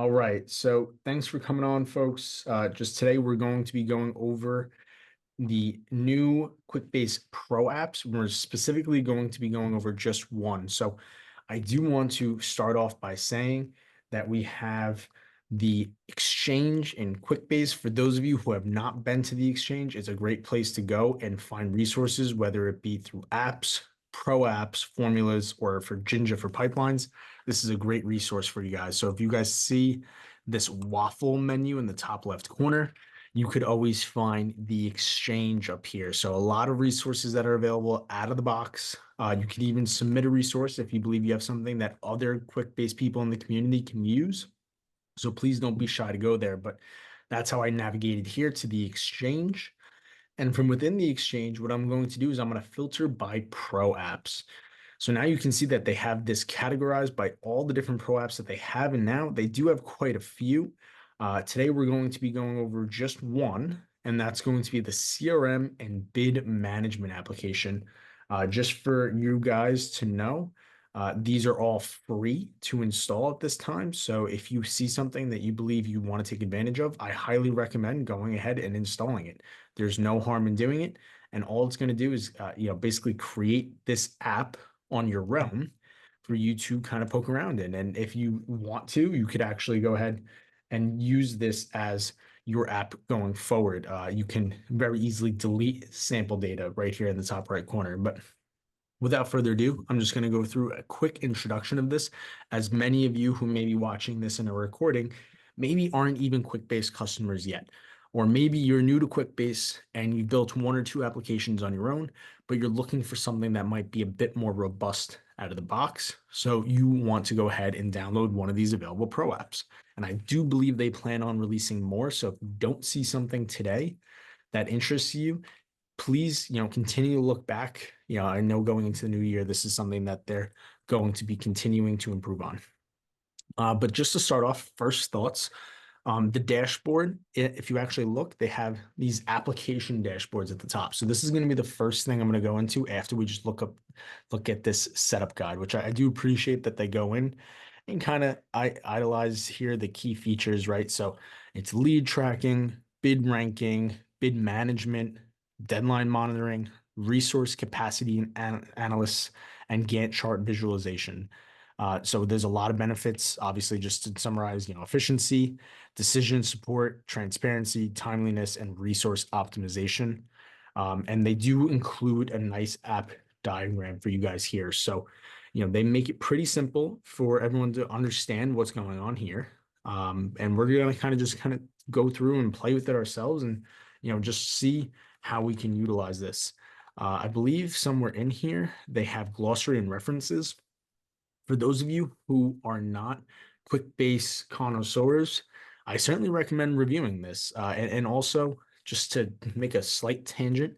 All right, so thanks for coming on, folks. Just today, we're going to be going over the new Quickbase Pro apps. We're specifically going to be going over just one. So I do want to start off by saying that we have the Exchange in Quickbase. For those of you who have not been to the Exchange, it's a great place to go and find resources, whether it be through apps, pro apps, formulas, or for Jinja for pipelines. This is a great resource for you guys. So if you guys see this waffle menu in the top left corner, you could always find the Exchange up here. So a lot of resources that are available out of the box. You can even submit a resource if you believe you have something that other Quickbase people in the community can use. So please don't be shy to go there. But that's how I navigated here to the Exchange. And from within the Exchange, what I'm going to do is I'm going to filter by pro apps. So now you can see that they have this categorized by all the different pro apps that they have. And now they do have quite a few. Today, we're going to be going over just one, and that's going to be the CRM and Bid Management application. Just for you guys to know, these are all free to install at this time. So if you see something that you believe you want to take advantage of, I highly recommend going ahead and installing it. There's no harm in doing it. And all it's going to do is, basically create this app on your own for you to kind of poke around in. And if you want to, you could actually go ahead and use this as your app going forward. You can very easily delete sample data right here in the top right corner. But without further ado, I'm just going to go through a quick introduction of this, as many of you who may be watching this in a recording maybe aren't even Quickbase customers yet. Or maybe you're new to Quickbase and you built one or two applications on your own, but you're looking for something that might be a bit more robust out of the box. So you want to go ahead and download one of these available pro apps. And I do believe they plan on releasing more. So if you don't see something today that interests you, please, continue to look back. I know going into the new year, this is something that they're going to be continuing to improve on. But just to start off, first thoughts. The dashboard, if you actually look, they have these application dashboards at the top. So this is going to be the first thing I'm going to go into after we just look at this setup guide, which I do appreciate that they go in and kind of itemize here the key features, right? So it's lead tracking, bid ranking, bid management, deadline monitoring, resource capacity and analysts, and Gantt chart visualization. So there's a lot of benefits, obviously, just to summarize, efficiency, decision support, transparency, timeliness, and resource optimization. And they do include a nice app diagram for you guys here. So, they make it pretty simple for everyone to understand what's going on here. And we're going to kind of go through and play with it ourselves and, just see how we can utilize this. I believe somewhere in here, they have glossary and references. For those of you who are not Quickbase connoisseurs, I certainly recommend reviewing this. And also, just to make a slight tangent,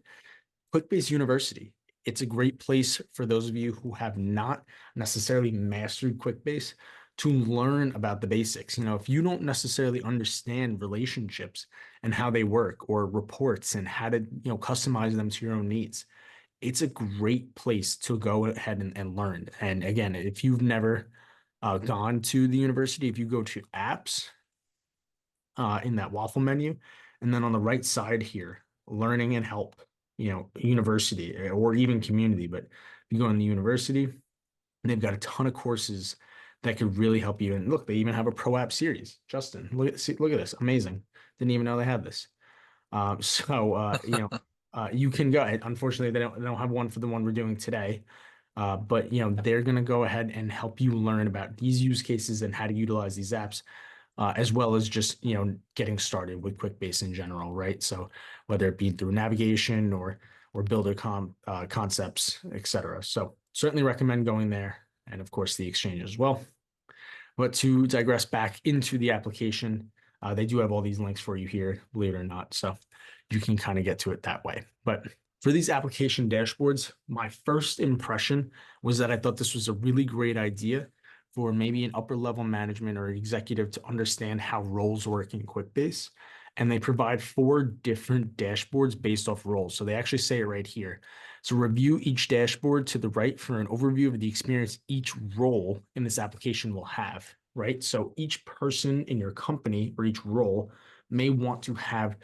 Quickbase University. It's a great place for those of you who have not necessarily mastered Quickbase to learn about the basics. If you don't necessarily understand relationships and how they work, or reports and how to, customize them to your own needs, it's a great place to go ahead and learn. And again, if you've never gone to the university, if you go to apps in that waffle menu, and then on the right side here, learning and help, university or even community. But if you go in the university, they've got a ton of courses that could really help you. And look, they even have a pro app series. Justin, look at this. Amazing. Didn't even know they had this. You can go ahead. Unfortunately, they don't have one for the one we're doing today. But they're going to go ahead and help you learn about these use cases and how to utilize these apps, as well as just getting started with Quickbase in general, right? So whether it be through navigation or builder concepts, etc. So certainly recommend going there, and of course the Exchange as well. But to digress back into the application, they do have all these links for you here, believe it or not. So you can kind of get to it that way. But for these application dashboards, my first impression was that I thought this was a really great idea for maybe an upper level management or executive to understand how roles work in Quickbase. And they provide 4 different dashboards based off roles. So they actually say it right here. So review each dashboard to the right for an overview of the experience each role in this application will have. right? So each person in your company or each role may want to have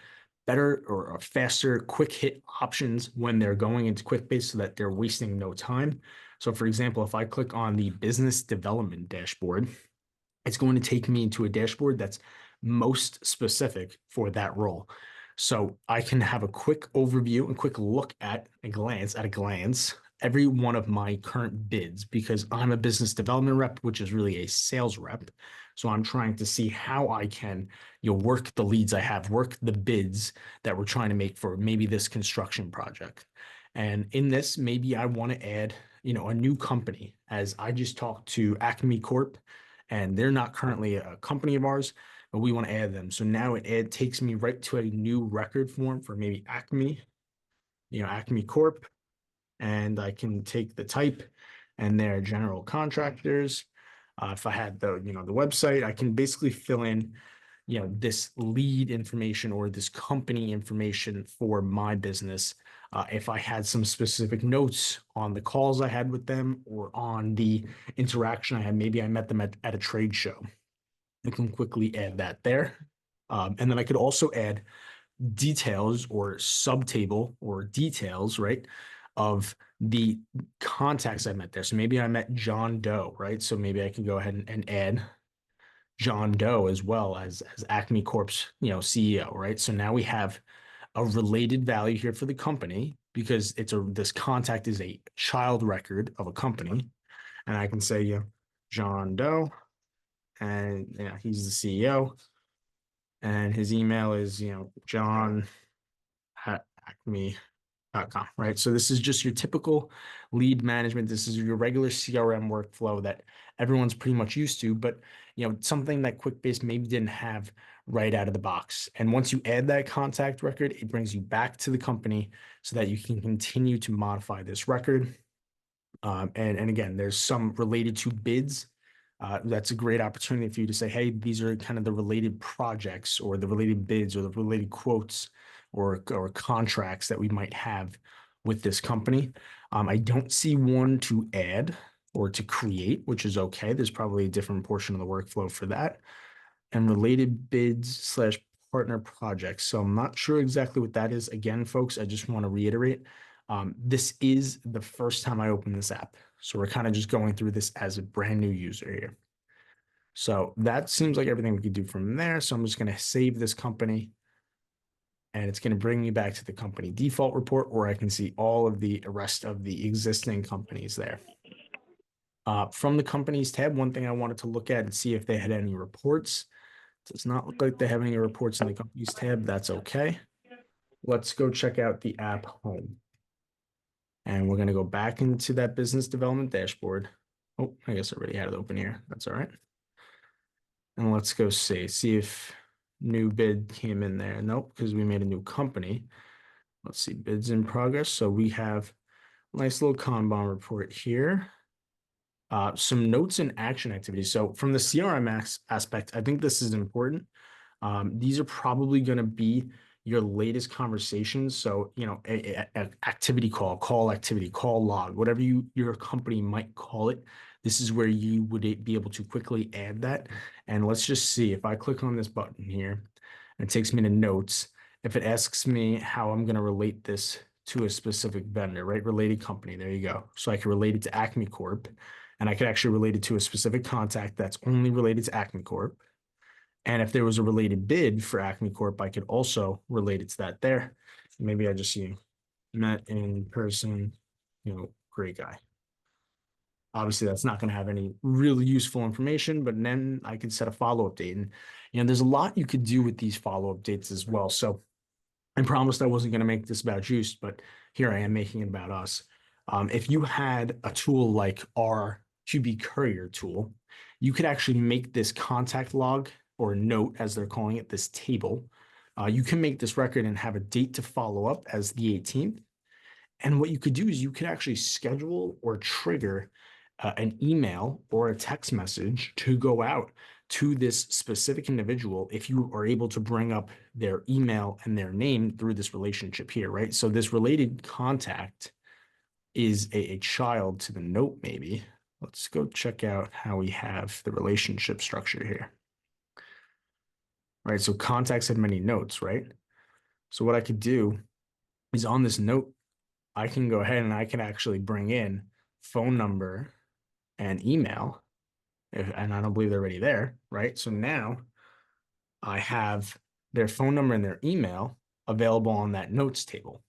better or faster quick hit options when they're going into Quickbase so that they're wasting no time. So for example, if I click on the business development dashboard, it's going to take me into a dashboard that's most specific for that role. So I can have a quick overview and quick look at a glance, every one of my current bids because I'm a business development rep, which is really a sales rep. So I'm trying to see how I can, work the leads I have, work the bids that we're trying to make for maybe this construction project. And in this, maybe I want to add, a new company as I just talked to Acme Corp and they're not currently a company of ours, but we want to add them. So now it takes me right to a new record form for maybe Acme, Acme Corp, and I can take the type and their general contractors. If I had the website, I can basically fill in, this lead information or this company information for my business. If I had some specific notes on the calls I had with them or on the interaction I had, maybe I met them at a trade show. I can quickly add that there. And then I could also add details or subtable or details, right, of the contacts I met there. So maybe I met John Doe, right? So maybe I can go ahead and add John Doe as well as Acme Corp's, CEO, right? So now we have a related value here for the company because this contact is a child record of a company. And I can say, John Doe, and he's the CEO, and his email is, John at acme.com, right? So this is just your typical lead management. This is your regular CRM workflow that everyone's pretty much used to, but something that Quickbase maybe didn't have right out of the box. And once you add that contact record, it brings you back to the company so that you can continue to modify this record. And again, there's some related to bids. That's a great opportunity for you to say, hey, these are kind of the related projects or the related bids or the related quotes or contracts that we might have with this company. I don't see one to add or to create, which is okay. There's probably a different portion of the workflow for that. And related bids slash partner projects. So I'm not sure exactly what that is. Again, folks, I just want to reiterate, this is the first time I open this app. So we're kind of just going through this as a brand new user here. So that seems like everything we could do from there. So I'm just going to save this company and it's going to bring me back to the company default report where I can see all of the rest of the existing companies there. From the companies tab, one thing I wanted to look at and see if they had any reports. Does not look like they have any reports in the companies tab. That's okay. Let's go check out the app home. And we're going to go back into that business development dashboard. Oh, I guess I already had it open here. That's all right. And let's go see if new bid came in there. Nope, because we made a new company. Let's see, bids in progress. So we have a nice little Kanban report here. Some notes and action activities. So from the CRM aspect, I think this is important. These are probably going to be your latest conversations. So, a activity call activity, call log, whatever your company might call it. This is where you would be able to quickly add that. And let's just see if I click on this button here and it takes me to notes. If it asks me how I'm going to relate this to a specific vendor, right? Related company. There you go. So I can relate it to Acme Corp and I could actually relate it to a specific contact that's only related to Acme Corp. And if there was a related bid for Acme Corp, I could also relate it to that there. Maybe I just met in person, great guy. Obviously, that's not going to have any really useful information, but then I could set a follow-up date. And, there's a lot you could do with these follow-up dates as well. So I promised I wasn't going to make this about Juice, but here I am making it about us. If you had a tool like our QB Courier tool, you could actually make this contact log or note, as they're calling it, this table. You can make this record and have a date to follow up as the 18th. And what you could do is you could actually schedule or trigger an email or a text message to go out to this specific individual if you are able to bring up their email and their name through this relationship here, right? So this related contact is a child to the note, maybe. let's go check out how we have the relationship structure here. Right, so contacts have many notes, right? So what I could do is on this note, I can go ahead and I can actually bring in phone number and email, and I don't believe they're already there, right? So now I have their phone number and their email available on that notes table.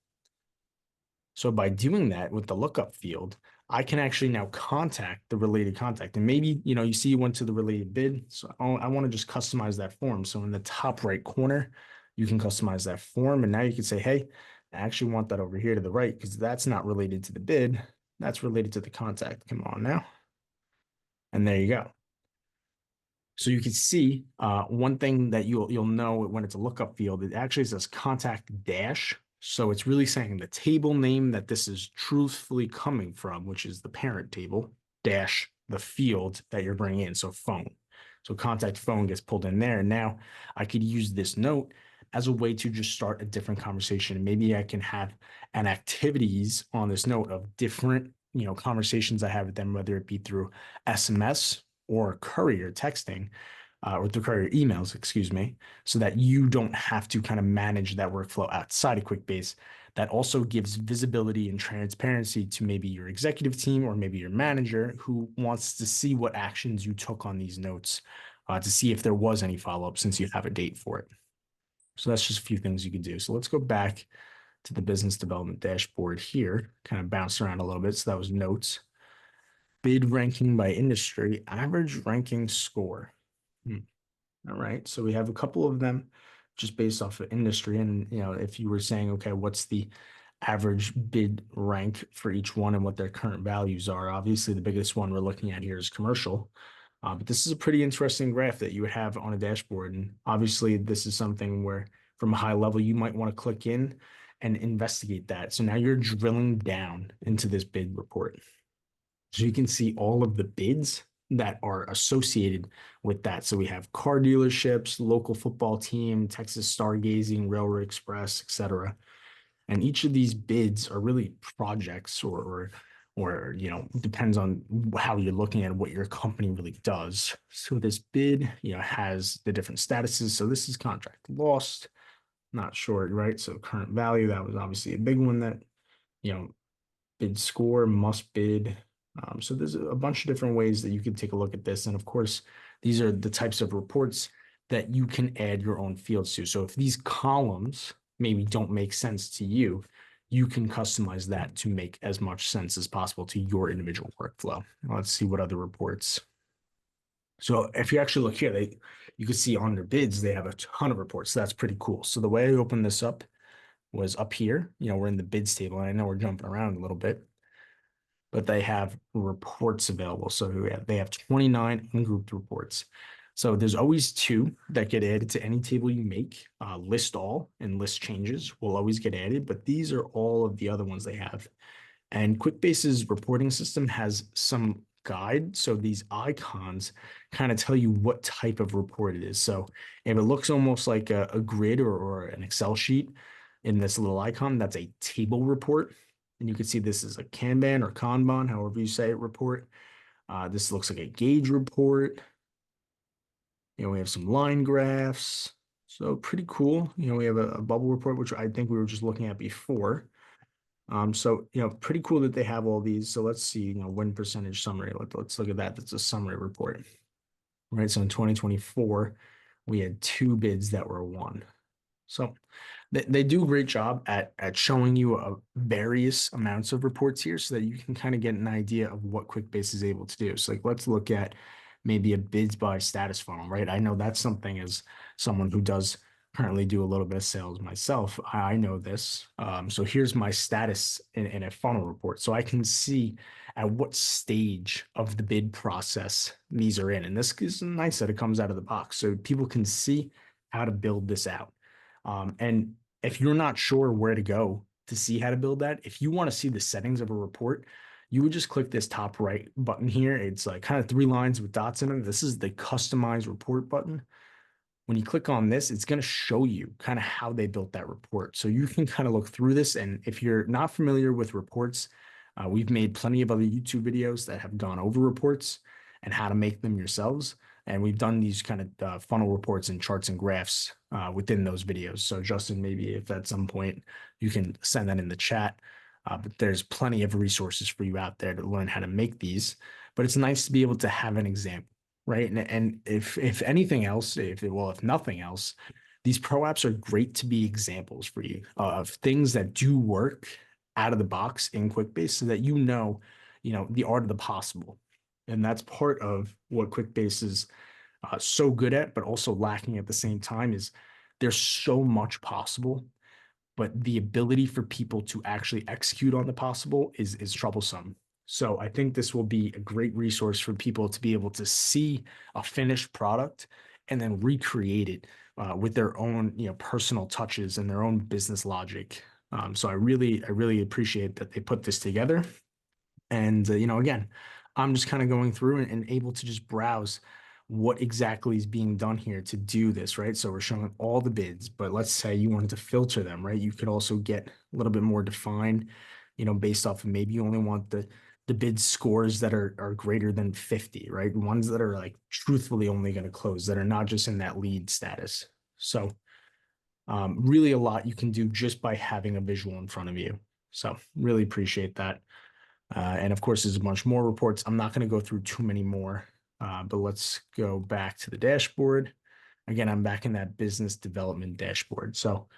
So by doing that with the lookup field, I can actually now contact the related contact. And maybe, you see you went to the related bid. So I want to just customize that form. So in the top right corner, you can customize that form. And now you can say, hey, I actually want that over here to the right because that's not related to the bid. That's related to the contact. Come on now. And there you go. So you can see one thing that you'll know when it's a lookup field, it actually says contact dash. So it's really saying the table name that this is truthfully coming from, which is the parent table, dash the field that you're bringing in. So phone. So contact phone gets pulled in there. And now I could use this note as a way to just start a different conversation. Maybe I can have an activities on this note of different, conversations I have with them, whether it be through SMS or courier texting, or through courier emails, excuse me, so that you don't have to kind of manage that workflow outside of Quickbase. That also gives visibility and transparency to maybe your executive team or maybe your manager who wants to see what actions you took on these notes, to see if there was any follow-up since you have a date for it. So that's just a few things you could do. So let's go back to the business development dashboard here, kind of bounce around a little bit. So that was notes. Bid ranking by industry, average ranking score. All right. So we have a couple of them just based off of industry. And, if you were saying, okay, what's the average bid rank for each one and what their current values are? Obviously, the biggest one we're looking at here is commercial. But this is a pretty interesting graph that you would have on a dashboard. And obviously, this is something where from a high level, you might want to click in and investigate that. So now you're drilling down into this bid report. So you can see all of the bids that are associated with that. So we have car dealerships, local football team, Texas Stargazing, Railroad Express, etc. And each of these bids are really projects or depends on how you're looking at what your company really does. So this bid, has the different statuses. So this is contract lost, not short, right? So current value, that was obviously a big one that, bid score, must bid. So there's a bunch of different ways that you can take a look at this. And of course, these are the types of reports that you can add your own fields to. So if these columns maybe don't make sense to you, you can customize that to make as much sense as possible to your individual workflow. Let's see what other reports. So if you actually look here, you can see on their bids, they have a ton of reports. So that's pretty cool. So the way I opened this up was up here. We're in the bids table, and I know we're jumping around a little bit, but they have reports available. So they have 29 ungrouped reports. So there's always two that get added to any table you make. List all and list changes will always get added, but these are all of the other ones they have. And Quickbase's reporting system has some guide. So these icons kind of tell you what type of report it is. So if it looks almost like a grid or an Excel sheet in this little icon, that's a table report. And you can see this is a Kanban or Kanban, however you say it, report. This looks like a gauge report. We have some line graphs. So pretty cool. We have a bubble report, which I think we were just looking at before. So, pretty cool that they have all these. So let's see, win percentage summary. Let's look at that. That's a summary report, right? So in 2024, we had 2 bids that were won. So they do a great job at showing you various amounts of reports here so that you can kind of get an idea of what Quickbase is able to do. So let's look at maybe a bids by status funnel, right? I know that's something as someone who does currently do a little bit of sales myself. I know this. So here's my status in a funnel report. So I can see at what stage of the bid process these are in. And this is nice that it comes out of the box so people can see how to build this out. And if you're not sure where to go to see how to build that, if you want to see the settings of a report, you would just click this top right button here. It's like kind of 3 lines with dots in it. This is the customize report button. When you click on this, it's going to show you kind of how they built that report. So you can kind of look through this. And if you're not familiar with reports, We've made plenty of other YouTube videos that have gone over reports and how to make them yourselves. And we've done these kind of funnel reports and charts and graphs within those videos. So Justin, maybe if at some point you can send that in the chat. But there's plenty of resources for you out there to learn how to make these. But it's nice to be able to have an example, right? And if anything else, if nothing else, these pro apps are great to be examples for you of things that do work out of the box in Quickbase so that the art of the possible. And that's part of what Quickbase is so good at, but also lacking at the same time is there's so much possible, but the ability for people to actually execute on the possible is troublesome. So I think this will be a great resource for people to be able to see a finished product and then recreate it with their own, personal touches and their own business logic. So I really appreciate that they put this together. And again, I'm just kind of going through and able to just browse what exactly is being done here to do this, right? So we're showing all the bids, but let's say you wanted to filter them, right? You could also get a little bit more defined, based off of maybe you only want the bid scores that are greater than 50, right? Ones that are like truthfully only going to close, that are not just in that lead status. So really a lot you can do just by having a visual in front of you. So really appreciate that. And of course, there's a bunch more reports. I'm not going to go through too many more, but let's go back to the dashboard. Again, I'm back in that business development dashboard. So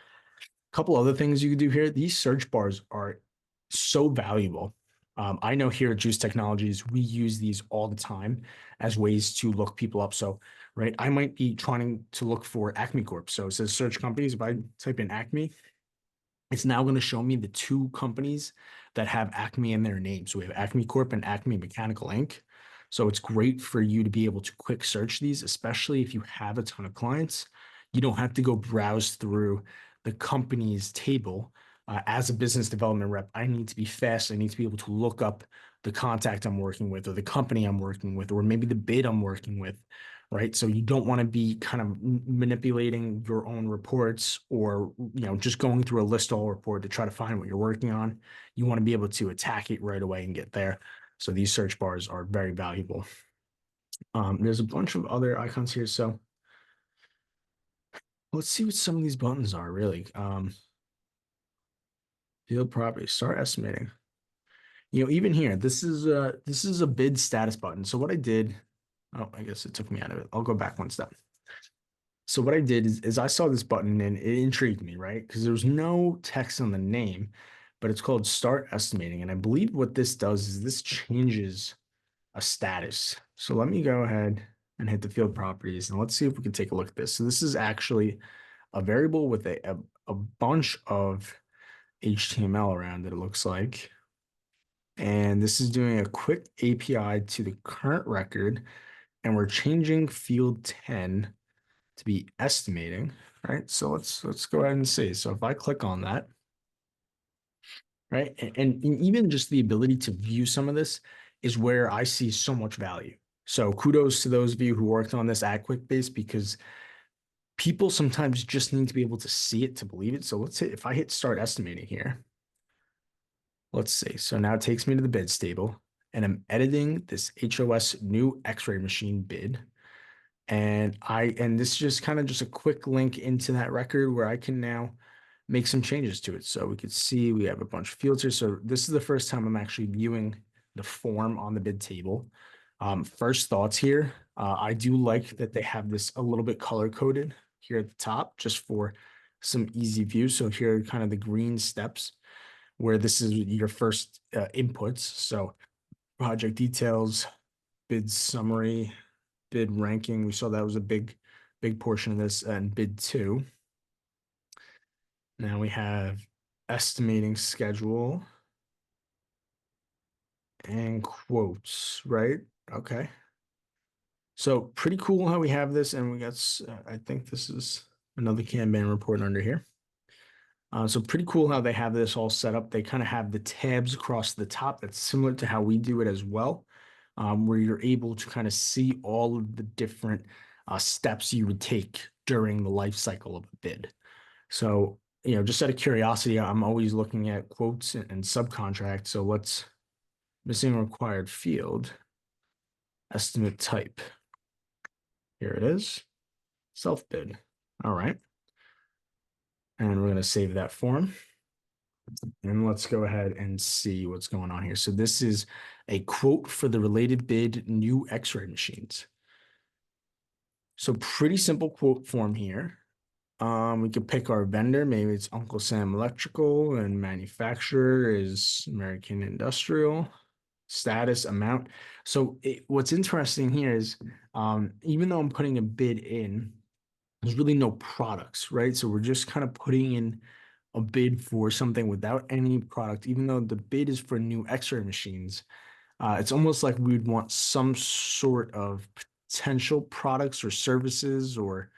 a couple other things you could do here. These search bars are so valuable. I know here at Juice Technologies, we use these all the time as ways to look people up. So, right, I might be trying to look for Acme Corp. So it says search companies. If I type in Acme, it's now going to show me the two companies that have Acme in their name. So we have Acme Corp and Acme Mechanical Inc. So it's great for you to be able to quick search these, especially if you have a ton of clients. You don't have to go browse through the company's table. As a business development rep, I need to be fast. I need to be able to look up the contact I'm working with or the company I'm working with, or maybe the bid I'm working with, right? So you don't want to be kind of manipulating your own reports or, just going through a list all report to try to find what you're working on. You want to be able to attack it right away and get there. So these search bars are very valuable. There's a bunch of other icons here. So let's see what some of these buttons are really. Field property, start estimating. Even here, this is a bid status button. So what I did, oh, I guess it took me out of it. I'll go back one step. So what I did is I saw this button and it intrigued me, right? Because there's no text on the name, but it's called start estimating. And I believe what this does is this changes a status. So let me go ahead and hit the field properties and let's see if we can take a look at this. So this is actually a variable with a bunch of HTML around it, it looks like. And this is doing a quick API to the current record. And we're changing field 10 to be estimating, right? So let's go ahead and see. So if I click on that, right, and even just the ability to view some of this is where I see so much value. So kudos to those of you who worked on this at Quickbase because people sometimes just need to be able to see it to believe it. So let's say if I hit start estimating here, let's see. So now it takes me to the bids table and I'm editing this HOS new X-ray machine bid. And this is just kind of just a quick link into that record where I can now make some changes to it. So we could see we have a bunch of fields here. So this is the first time I'm actually viewing the form on the bid table. First thoughts here. I do like that they have this a little bit color coded here at the top just for some easy view. So here are kind of the green steps where this is your first inputs. So project details, bid summary, bid ranking. We saw that was a big portion of this, and bid 2. Now we have estimating schedule and quotes, right? Okay. So pretty cool how we have this, and we got, I think this is another Kanban report under here. So pretty cool how they have this all set up. They kind of have the tabs across the top. That's similar to how we do it as well, where you're able to kind of see all of the different steps you would take during the life cycle of a bid. So, just out of curiosity, I'm always looking at quotes and subcontract. So let's Missing required field, estimate type. Here it is, self-bid. All right. And we're going to save that form. And let's go ahead and see what's going on here. So this is a quote for the related bid new X-ray machines. So pretty simple quote form here. We could pick our vendor. Maybe it's Uncle Sam Electrical, and manufacturer is American Industrial. Status, amount. So what's interesting here is even though I'm putting a bid in, there's really no products, right? So we're just kind of putting in a bid for something without any product, even though the bid is for new X-ray machines. It's almost like we'd want some sort of potential products or services or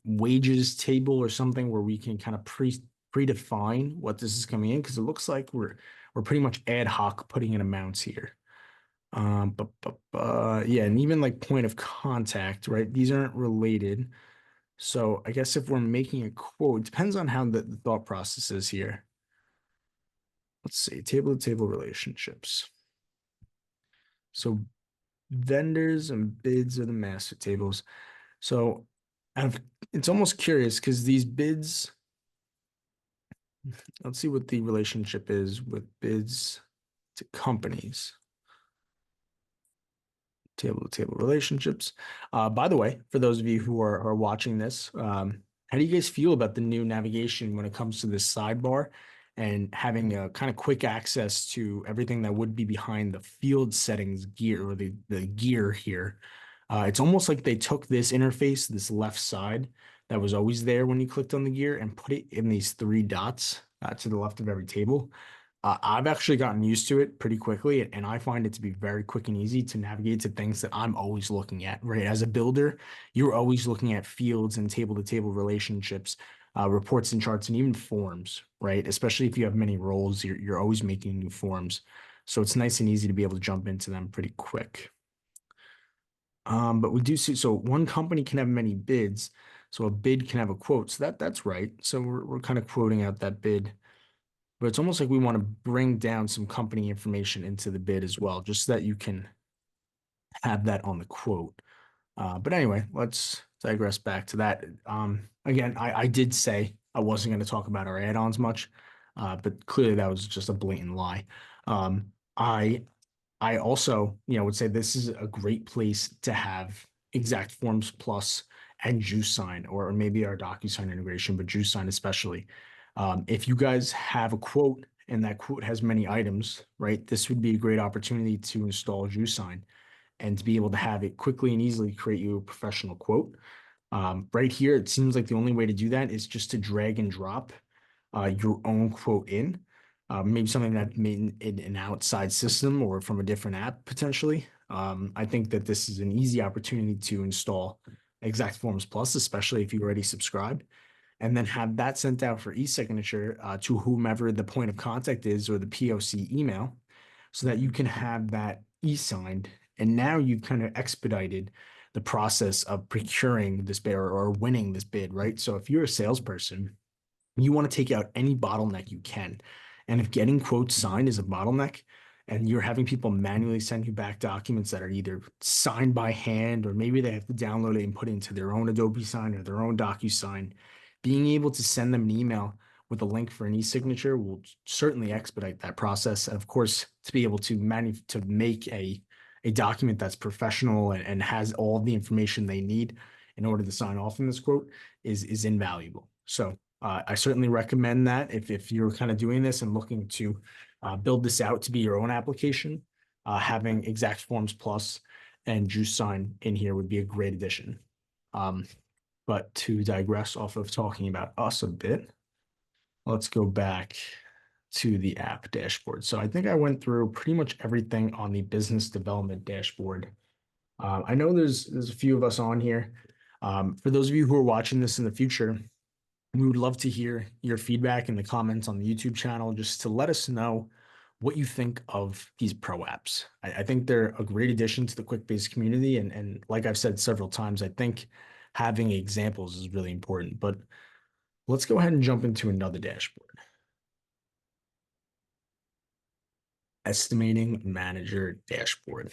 wages table or something where we can kind of predefine what this is coming in, because it looks like we're pretty much ad hoc putting in amounts here. Yeah, and even like point of contact, right? These aren't related. So I guess if we're making a quote, it depends on how the thought process is here. Let's see, table to table relationships. So vendors and bids are the master tables. So it's almost curious because these bids, let's see what the relationship is with bids to companies. Table to table relationships. By the way, for those of you who are watching this, how do you guys feel about the new navigation when it comes to this sidebar and having a kind of quick access to everything that would be behind the field settings gear or the gear here? It's almost like they took this interface, this left side that was always there when you clicked on the gear, and put it in these three dots to the left of every table. I've actually gotten used to it pretty quickly, and I find it to be very quick and easy to navigate to things that I'm always looking at, right? As a builder, you're always looking at fields and table-to-table relationships, reports and charts, and even forms, right? Especially if you have many roles, you're always making new forms. So it's nice and easy to be able to jump into them pretty quick. But we do see, so one company can have many bids, so a bid can have a quote. So that's right. So we're kind of quoting out that bid. But it's almost like we want to bring down some company information into the bid as well, just so that you can have that on the quote. But anyway, let's digress back to that. Again, I did say I wasn't going to talk about our add-ons much, but clearly that was just a blatant lie. I also, would say this is a great place to have Exact Forms Plus and JuiceSign, or maybe our DocuSign integration, but JuiceSign especially. If you guys have a quote and that quote has many items, right, this would be a great opportunity to install JuiceSign and to be able to have it quickly and easily create you a professional quote. Right here, it seems like the only way to do that is just to drag and drop your own quote in. Maybe something that made in an outside system or from a different app potentially. I think that this is an easy opportunity to install Exact Forms Plus, especially if you already subscribed, and then have that sent out for e-signature to whomever the point of contact is or the POC email, so that you can have that e-signed. And now you've kind of expedited the process of procuring this bid or winning this bid, right? So if you're a salesperson, you want to take out any bottleneck you can. And if getting quotes signed is a bottleneck and you're having people manually send you back documents that are either signed by hand or maybe they have to download it and put it into their own Adobe Sign or their own DocuSign, being able to send them an email with a link for an e-signature will certainly expedite that process. And of course, to be able to make a document that's professional and has all the information they need in order to sign off on this quote is invaluable. So I certainly recommend that if you're kind of doing this and looking to build this out to be your own application, having Exact Forms Plus and JuiceSign in here would be a great addition. But to digress off of talking about us a bit, let's go back to the app dashboard. So I think I went through pretty much everything on the business development dashboard. I know there's a few of us on here. For those of you who are watching this in the future, we would love to hear your feedback in the comments on the YouTube channel, just to let us know what you think of these pro apps. I think they're a great addition to the Quickbase community. And like I've said several times, I think having examples is really important. But let's go ahead and jump into another dashboard. Estimating manager dashboard.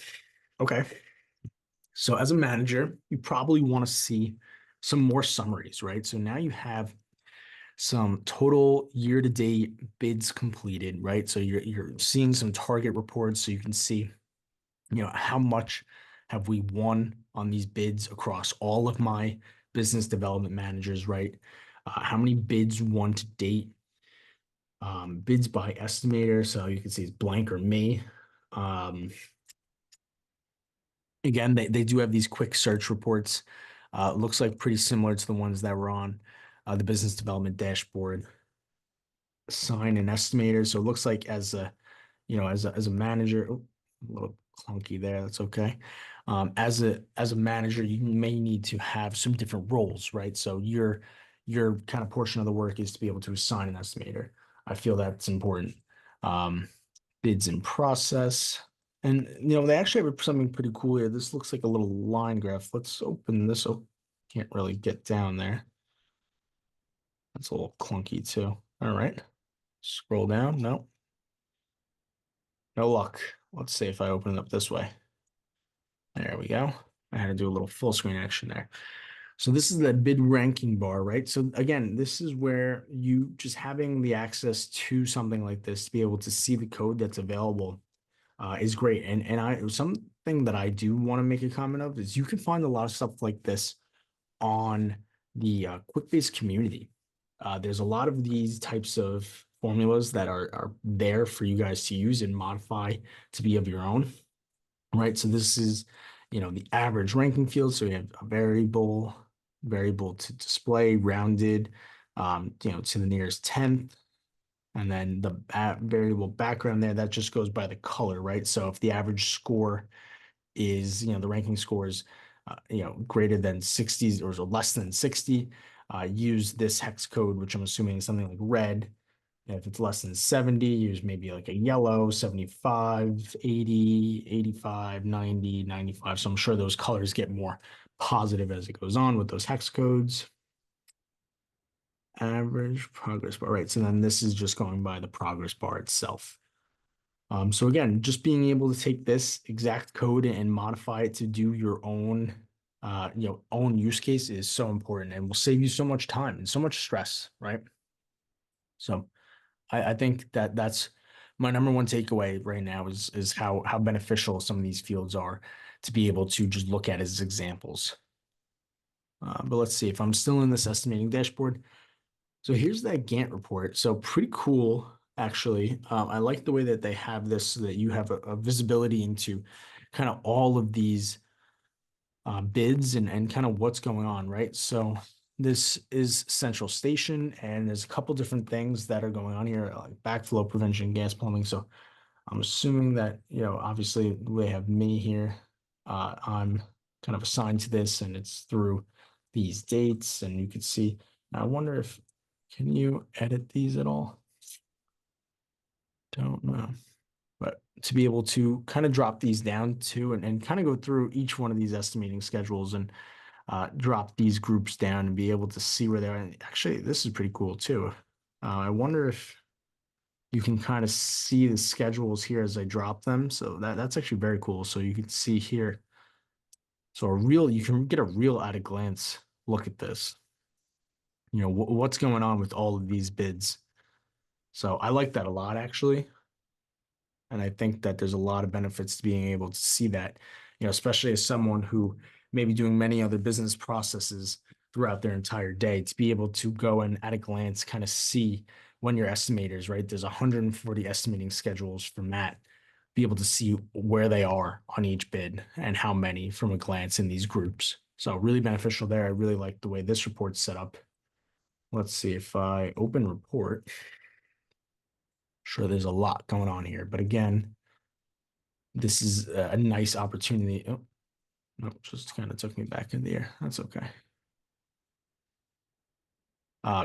Okay. So as a manager, you probably want to see some more summaries, right? So now you have some total year-to-date bids completed, right? So you're seeing some target reports so you can see, how much have we won on these bids across all of my business development managers, right? How many bids won to date? Bids by estimator, so you can see it's blank or me. Again, they do have these quick search reports. Looks like pretty similar to the ones that were on the business development dashboard. Assign an estimator. So it looks like as a manager, oh, a little clunky there. That's okay. As a manager, you may need to have some different roles, right? So your kind of portion of the work is to be able to assign an estimator. I feel that's important. Um, Bids in process. And they actually have something pretty cool here. This looks like a little line graph. Let's open this up. Can't really get down there. That's a little clunky too. All right. Scroll down. No. No luck. Let's see if I open it up this way. There we go. I had to do a little full screen action there. So this is the bid ranking bar, right? So again, this is where you just having the access to something like this to be able to see the code that's available is great. And something that I do want to make a comment of is you can find a lot of stuff like this on the Quickbase community. There's a lot of these types of formulas that are there for you guys to use and modify to be of your own, right? So this is, the average ranking field. So we have a variable to display, rounded, to the nearest tenth. And then the variable background there, that just goes by the color, right? So if the average score is, the ranking score is, greater than 60 or less than 60, use this hex code, which I'm assuming is something like red. And if it's less than 70, use maybe like a yellow, 75, 80, 85, 90, 95. So I'm sure those colors get more positive as it goes on with those hex codes. Average progress bar, right? So then this is just going by the progress bar itself. So again, just being able to take this exact code and modify it to do your own, own use case is so important and will save you so much time and so much stress, right? So I think that that's my number one takeaway right now is how beneficial some of these fields are to be able to just look at as examples. But let's see if I'm still in this estimating dashboard. So here's that Gantt report. So pretty cool, actually. I like the way that they have this so that you have a visibility into kind of all of these bids and kind of what's going on, right? So this is Central Station, and there's a couple different things that are going on here, like backflow prevention, gas plumbing. So I'm assuming that, obviously they have me here. I'm kind of assigned to this, and it's through these dates, and you can see. I wonder if can you edit these at all? Don't know. But to be able to kind of drop these down to and kind of go through each one of these estimating schedules and drop these groups down and be able to see where they are. And actually, this is pretty cool too. I wonder if you can kind of see the schedules here as I drop them. So that's actually very cool. So you can see here. So you can get a real at a glance look at this. What's going on with all of these bids. So I like that a lot, actually. And I think that there's a lot of benefits to being able to see that, especially as someone who may be doing many other business processes throughout their entire day, to be able to go and at a glance kind of see when your estimators, right? There's 140 estimating schedules for Matt, be able to see where they are on each bid and how many from a glance in these groups. So really beneficial there. I really like the way this report's set up. Let's see if I open report. Sure, there's a lot going on here, but again, this is a nice opportunity. Oh, no, just kind of took me back in the air. That's okay.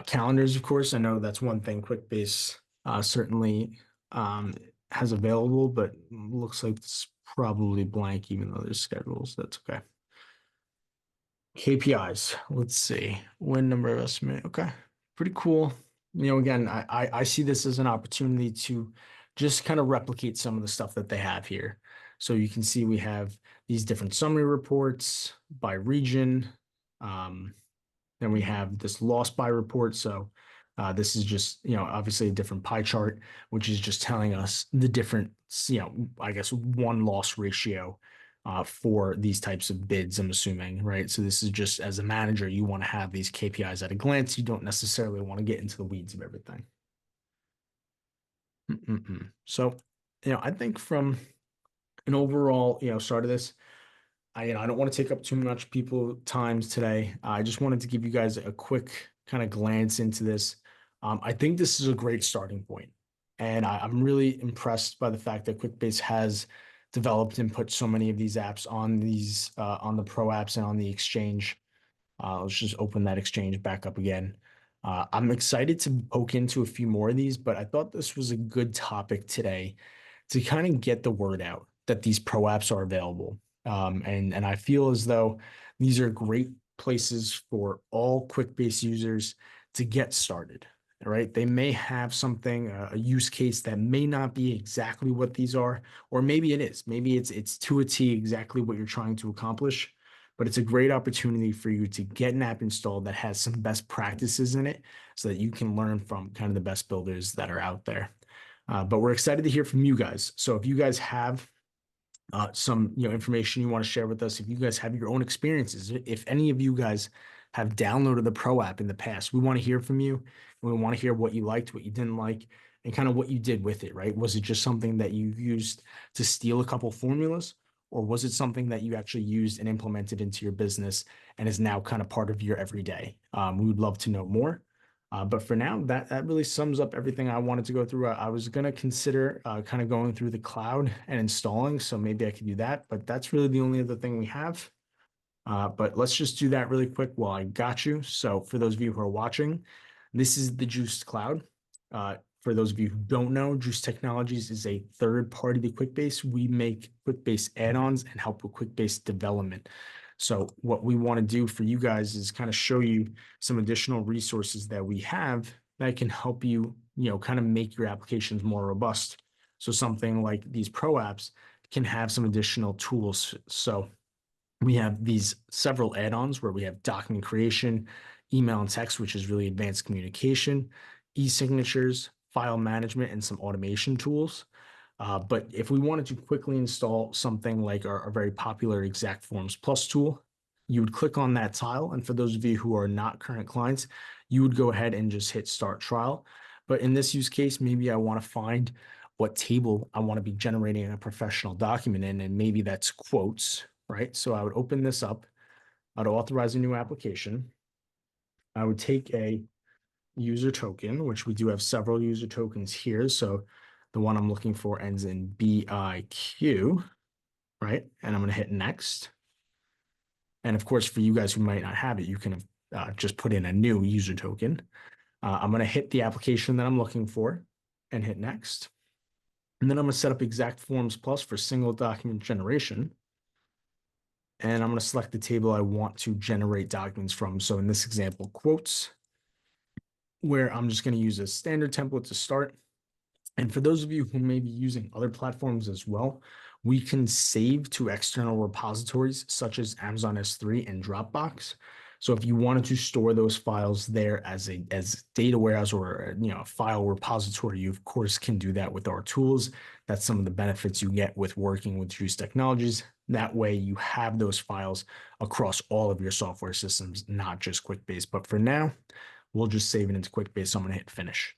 Calendars, of course, I know that's one thing Quickbase certainly has available, but looks like it's probably blank, even though there's schedules. That's okay. KPIs. Let's see. Win number of estimate. Okay. Pretty cool. Again, I see this as an opportunity to just kind of replicate some of the stuff that they have here. So you can see we have these different summary reports by region. Then we have this loss by report. So this is just, obviously a different pie chart, which is just telling us the different, I guess, one loss ratio for these types of bids, I'm assuming, right? So this is just, as a manager, you want to have these KPIs at a glance. You don't necessarily want to get into the weeds of everything. So, I think from an overall, start of this, I don't want to take up too much people times today. I just wanted to give you guys a quick kind of glance into this. I think this is a great starting point, and I'm really impressed by the fact that Quickbase has developed and put so many of these apps on these on the pro apps and on the exchange. Let's just open that exchange back up again. I'm excited to poke into a few more of these, but I thought this was a good topic today to kind of get the word out that these pro apps are available. And I feel as though these are great places for all Quickbase users to get started. Right? They may have something, a use case that may not be exactly what these are, or maybe it is. Maybe it's to a T exactly what you're trying to accomplish. But it's a great opportunity for you to get an app installed that has some best practices in it so that you can learn from kind of the best builders that are out there. But we're excited to hear from you guys. So if you guys have some information you want to share with us, if you guys have your own experiences, if any of you guys have downloaded the Pro app in the past, we want to hear from you. And we want to hear what you liked, what you didn't like, and kind of what you did with it, right? Was it just something that you used to steal a couple formulas? Or was it something that you actually used and implemented into your business and is now kind of part of your everyday? We would love to know more. But for now, that really sums up everything I wanted to go through. I was going to consider kind of going through the cloud and installing, so maybe I could do that, but that's really the only other thing we have. But let's just do that really quick while I got you. So for those of you who are watching, this is the Juiced Cloud. For those of you who don't know, Juice Technologies is a third party to Quickbase. We make Quickbase add-ons and help with Quickbase development. So what we want to do for you guys is kind of show you some additional resources that we have that can help you, kind of make your applications more robust. So something like these pro apps can have some additional tools. So we have these several add-ons where we have document creation, email and text, which is really advanced communication, e-signatures, file management, and some automation tools. But if we wanted to quickly install something like our very popular Exact Forms Plus tool, you would click on that tile. And for those of you who are not current clients, you would go ahead and just hit Start Trial. But in this use case, maybe I want to find what table I want to be generating a professional document in, and maybe that's quotes, right? So I would open this up. I'd authorize a new application. I would take a user token, which we do have several user tokens here. So the one I'm looking for ends in BIQ, right? And I'm going to hit next. And of course, for you guys who might not have it, you can just put in a new user token. I'm going to hit the application that I'm looking for and hit next. And then I'm going to set up Exact Forms Plus for single document generation. And I'm going to select the table I want to generate documents from. So in this example, quotes, where I'm just going to use a standard template to start. And for those of you who may be using other platforms as well, we can save to external repositories such as Amazon S3 and Dropbox. So if you wanted to store those files there as data warehouse or a file repository, you of course can do that with our tools. That's some of the benefits you get with working with Juice Technologies. That way you have those files across all of your software systems, not just Quickbase. But for now, we'll just save it into Quickbase. So I'm going to hit finish.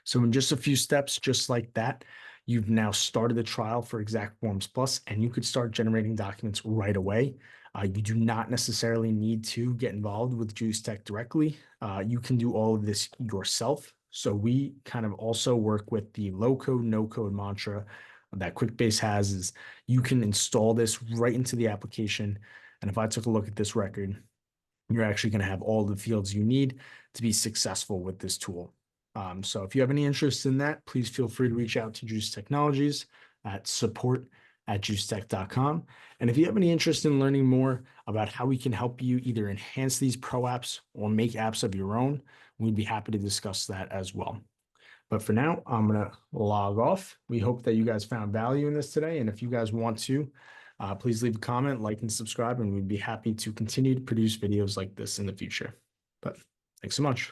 So in just a few steps, just like that, you've now started the trial for Exact Forms Plus, and you could start generating documents right away. You do not necessarily need to get involved with Juice Tech directly. You can do all of this yourself. So we kind of also work with the low code, no code mantra that Quickbase has is you can install this right into the application. And if I took a look at this record, you're actually going to have all the fields you need to be successful with this tool. So if you have any interest in that, please feel free to reach out to Juice Technologies at support@juicetech.com. And if you have any interest in learning more about how we can help you either enhance these pro apps or make apps of your own, we'd be happy to discuss that as well. But for now, I'm going to log off. We hope that you guys found value in this today. And if you guys want to, please leave a comment, like, and subscribe, and we'd be happy to continue to produce videos like this in the future. But thanks so much.